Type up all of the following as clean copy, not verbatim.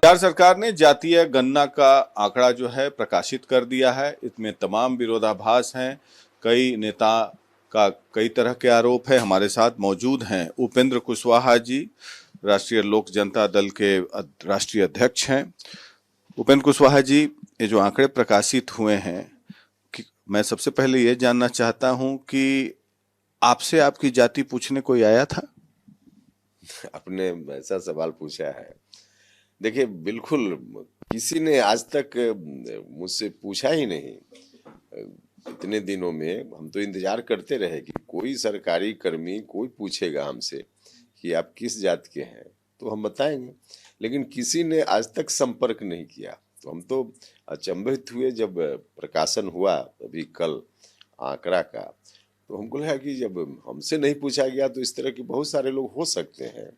बिहार सरकार ने जातीय गणना का आंकड़ा जो है प्रकाशित कर दिया है। इसमें तमाम विरोधाभास हैं। कई नेता का कई तरह के आरोप है। हमारे साथ मौजूद हैं उपेंद्र कुशवाहा जी, राष्ट्रीय लोक जनता दल के राष्ट्रीय अध्यक्ष हैं। उपेंद्र कुशवाहा जी, ये जो आंकड़े प्रकाशित हुए हैं, मैं सबसे पहले ये जानना चाहता हूं कि आपसे आपकी जाति पूछने कोई आया था? आपने ऐसा सवाल पूछा है। देखिए, बिल्कुल किसी ने आज तक मुझसे पूछा ही नहीं। इतने दिनों में हम तो इंतजार करते रहे कि कोई सरकारी कर्मी कोई पूछेगा हमसे कि आप किस जात के हैं, तो हम बताएंगे। लेकिन किसी ने आज तक संपर्क नहीं किया। तो हम तो अचंभित हुए जब प्रकाशन हुआ अभी कल आंकड़ा का। तो हमको लगा कि जब हमसे नहीं पूछा गया तो इस तरह के बहुत सारे लोग हो सकते हैं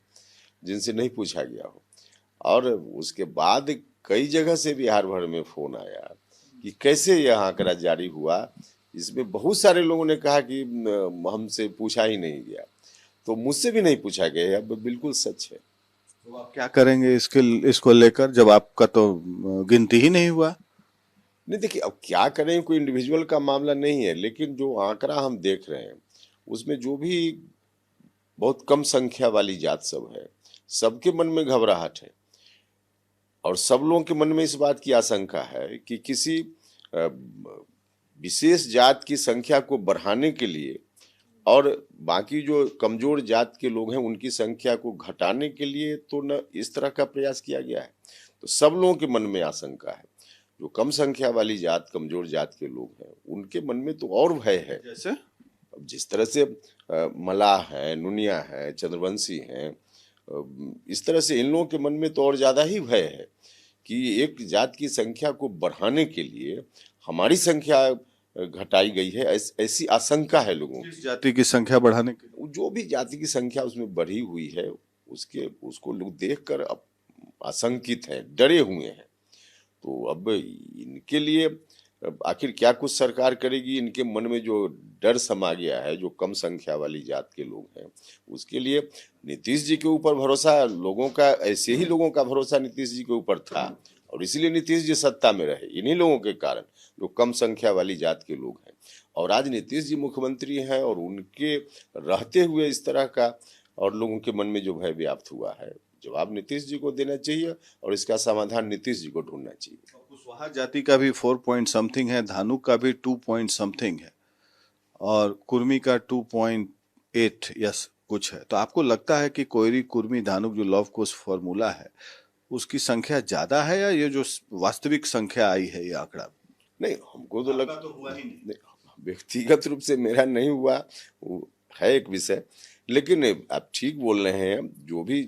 जिनसे नहीं पूछा गया हो। और उसके बाद कई जगह से बिहार भर में फोन आया कि कैसे यह आंकड़ा जारी हुआ। इसमें बहुत सारे लोगों ने कहा कि हमसे पूछा ही नहीं गया, तो मुझसे भी नहीं पूछा गया। अब बिल्कुल सच है। तो आप क्या करेंगे इसको लेकर, जब आपका तो गिनती ही नहीं हुआ? नहीं, देखिए, अब क्या करें, कोई इंडिविजुअल का मामला नहीं है, लेकिन जो आंकड़ा हम देख रहे हैं उसमें जो भी बहुत कम संख्या वाली जात सब है, सबके मन में घबराहट है। और सब लोगों के मन में इस बात की आशंका है कि किसी विशेष जात की संख्या को बढ़ाने के लिए और बाकी जो कमजोर जात के लोग हैं उनकी संख्या को घटाने के लिए तो न इस तरह का प्रयास किया गया है। तो सब लोगों के मन में आशंका है। जो कम संख्या वाली जात, कमजोर जात के लोग हैं, उनके मन में तो और भय है। जैसे अब जिस तरह से मलाह है, नुनिया है, चंद्रवंशी हैं, इस तरह से इन लोगों के मन में तो और ज्यादा ही भय है कि एक जात की संख्या को बढ़ाने के लिए हमारी संख्या घटाई गई है, ऐसी आशंका है लोगों की। किस जाति की संख्या बढ़ाने के लिए? जो भी जाति की संख्या उसमें बढ़ी हुई है उसको लोग देखकर अब आशंकित हैं, डरे हुए हैं। तो अब इनके लिए आखिर क्या कुछ सरकार करेगी। इनके मन में जो डर समा गया है, जो कम संख्या वाली जात के लोग हैं, उसके लिए नीतीश जी के ऊपर भरोसा लोगों का, ऐसे ही लोगों का भरोसा नीतीश जी के ऊपर था और इसीलिए नीतीश जी सत्ता में रहे, इन्हीं लोगों के कारण, जो कम संख्या वाली जात के लोग हैं। और आज नीतीश जी मुख्यमंत्री हैं और उनके रहते हुए इस तरह का और लोगों के मन में जो भय व्याप्त हुआ है, जवाब नीतीश जी को देना चाहिए और इसका समाधान नीतीश जी को ढूंढना चाहिए। कुशवाहा जाति का भी 4 पॉइंट समथिंग है, धानुक का भी 2 पॉइंट समथिंग है और कुर्मी का 2.8 यस कुछ है। तो आपको लगता है कि कोयरी, कुर्मी, धानुक जो लव कुश फॉर्मूला है उसकी संख्या ज्यादा है, या ये जो वास्तविक संख्या आई है ये आंकड़ा? नहीं, हमको तो आपका तो हुआ ही नहीं। व्यक्तिगत रूप से मेरा नहीं हुआ, वो है एक विषय। लेकिन आप ठीक बोल रहे हैं, जो भी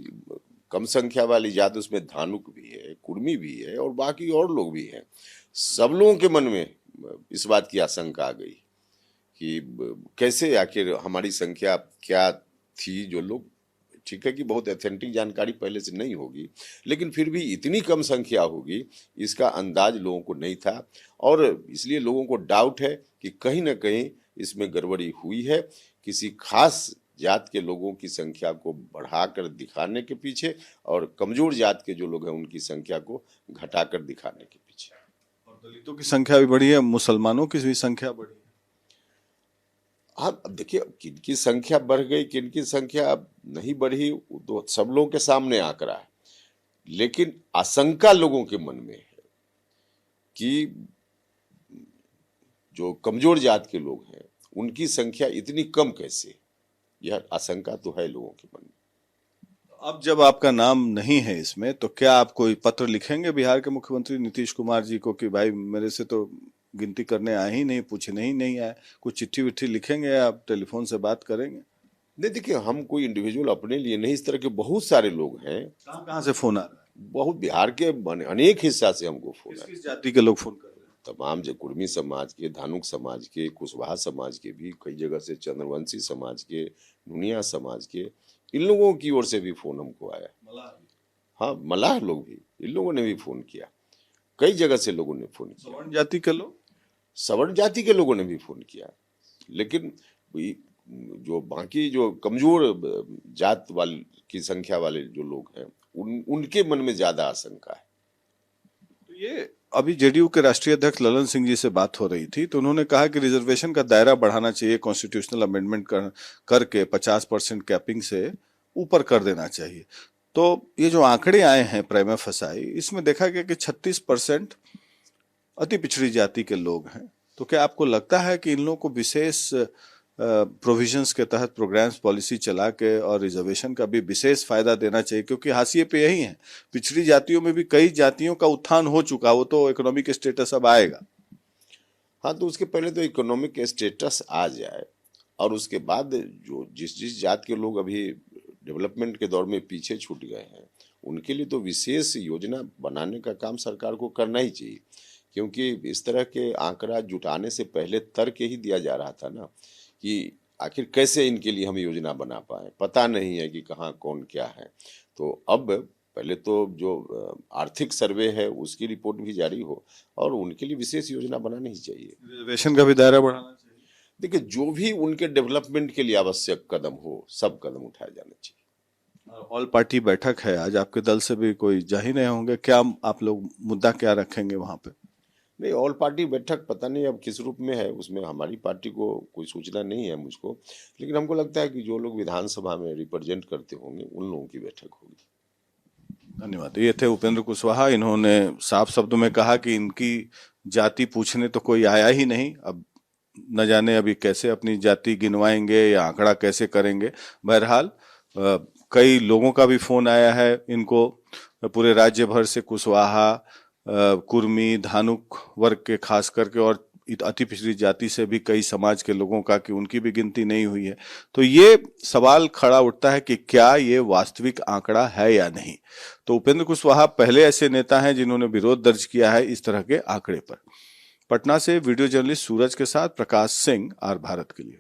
कम संख्या वाली जात उसमें धानुक भी है, कुर्मी भी है और बाकी और लोग भी हैं। सब लोगों के मन में इस बात की आशंका आ गई कि कैसे आखिर हमारी संख्या क्या थी। जो लोग, ठीक है कि बहुत ऑथेंटिक जानकारी पहले से नहीं होगी, लेकिन फिर भी इतनी कम संख्या होगी इसका अंदाज लोगों को नहीं था। और इसलिए लोगों को डाउट है कि कहीं ना कहीं इसमें गड़बड़ी हुई है, किसी खास जात के लोगों की संख्या को बढ़ाकर दिखाने के पीछे और कमजोर जात के जो लोग हैं उनकी संख्या को घटाकर दिखाने के पीछे। और दलितों की संख्या भी बढ़ी है, मुसलमानों की भी संख्या बढ़ी है। हाँ, अब देखिए, किनकी संख्या बढ़ गई, किनकी संख्या नहीं बढ़ी, वो तो सब लोगों के सामने आंकड़ा है। लेकिन आशंका लोगों के मन में है कि जो कमजोर जात के लोग हैं उनकी संख्या इतनी कम कैसे, यह आशंका तो है लोगों के मन में। अब जब आपका नाम नहीं है इसमें, तो क्या आप कोई पत्र लिखेंगे बिहार के मुख्यमंत्री नीतीश कुमार जी को कि भाई मेरे से तो गिनती करने आए ही नहीं, पूछने ही नहीं आए? कुछ चिट्ठी विट्ठी लिखेंगे, आप टेलीफोन से बात करेंगे? नहीं, देखिए, हम कोई इंडिविजुअल अपने लिए नहीं, इस तरह के बहुत सारे लोग हैं। कहाँ कहाँ से फोन आ रहा है? बहुत बिहार के अनेक हिस्सा से हमको फोन किस है। किस जाति के लोग फोन कर रहे हैं? तमाम जो कुर्मी समाज के, धानुक समाज के, कुशवाहा समाज के भी कई जगह से, चंद्रवंशी समाज के, नुनिया समाज के, इन लोगों की ओर से भी फोन हमको आया। हाँ, मलाह लोग भी, इन लोगों ने भी फोन किया। कई जगह से लोगों ने फोन किया। सवर्ण जाति के लोग? सवर्ण जाति के लोगों ने भी फोन किया। लेकिन जो बाकी जो कमजोर जात वाली की संख्या वाले जो लोग हैं उनके मन में ज्यादा आशंका है। ये अभी जेडीयू के राष्ट्रीय अध्यक्ष ललन सिंह जी से बात हो रही थी, तो उन्होंने कहा कि रिजर्वेशन का दायरा बढ़ाना चाहिए, कॉन्स्टिट्यूशनल अमेंडमेंट करके 50% कैपिंग से ऊपर कर देना चाहिए। तो ये जो आंकड़े आए हैं प्राइमा फसाई, इसमें देखा गया कि 36% अति पिछड़ी जाति के लोग हैं। तो क्या आपको लगता है कि इन लोगों को विशेष प्रोविजंस के तहत प्रोग्राम्स पॉलिसी चला के और रिजर्वेशन का भी विशेष फायदा देना चाहिए? क्योंकि हाशिए पे यही है, पिछड़ी जातियों में भी कई जातियों का उत्थान हो चुका, वो तो इकोनॉमिक स्टेटस अब आएगा। हाँ, तो उसके पहले तो इकोनॉमिक स्टेटस आ जाए, और उसके बाद जो जिस जात के लोग अभी डेवलपमेंट के दौर में पीछे छूट गए हैं, उनके लिए तो विशेष योजना बनाने का काम सरकार को करना ही चाहिए। क्योंकि इस तरह के आंकड़ा जुटाने से पहले तर्क ही दिया जा रहा था ना कि आखिर कैसे इनके लिए हम योजना बना पाए, पता नहीं है कि कहाँ कौन क्या है। तो अब पहले तो जो आर्थिक सर्वे है उसकी रिपोर्ट भी जारी हो, और उनके लिए विशेष योजना बनानी ही चाहिए। रिजर्वेशन का भी दायरा बढ़ाना चाहिए। देखिए, जो भी उनके डेवलपमेंट के लिए आवश्यक कदम हो, सब कदम उठाए जाने चाहिए। ऑल पार्टी बैठक है आज, आपके दल से भी कोई जा ही रहे होंगे, क्या आप लोग मुद्दा क्या रखेंगे वहां पे? नहीं, ऑल पार्टी बैठक पता नहीं अब किस रूप में है, उसमें हमारी पार्टी को कोई सूचना नहीं है मुझको, लेकिन हमको लगता है कि जो लोग विधानसभा में रिप्रेजेंट करते होंगे उन लोगों की बैठक होगी। धन्यवाद। ये थे उपेंद्र कुशवाहा। इन्होंने साफ शब्दों में कहा कि इनकी जाति पूछने तो कोई आया ही नहीं, अब न जाने अभी कैसे अपनी जाति गिनवाएंगे या आंकड़ा कैसे करेंगे। बहरहाल कई लोगों का भी फोन आया है इनको, पूरे राज्य भर से, कुशवाहा, कुर्मी, धानुक वर्ग के खास करके, और अति पिछड़ी जाति से भी कई समाज के लोगों का, कि उनकी भी गिनती नहीं हुई है। तो ये सवाल खड़ा उठता है कि क्या ये वास्तविक आंकड़ा है या नहीं। तो उपेंद्र कुशवाहा पहले ऐसे नेता हैं जिन्होंने विरोध दर्ज किया है इस तरह के आंकड़े पर। पटना से वीडियो जर्नलिस्ट सूरज के साथ प्रकाश सिंह, आर भारत के लिए।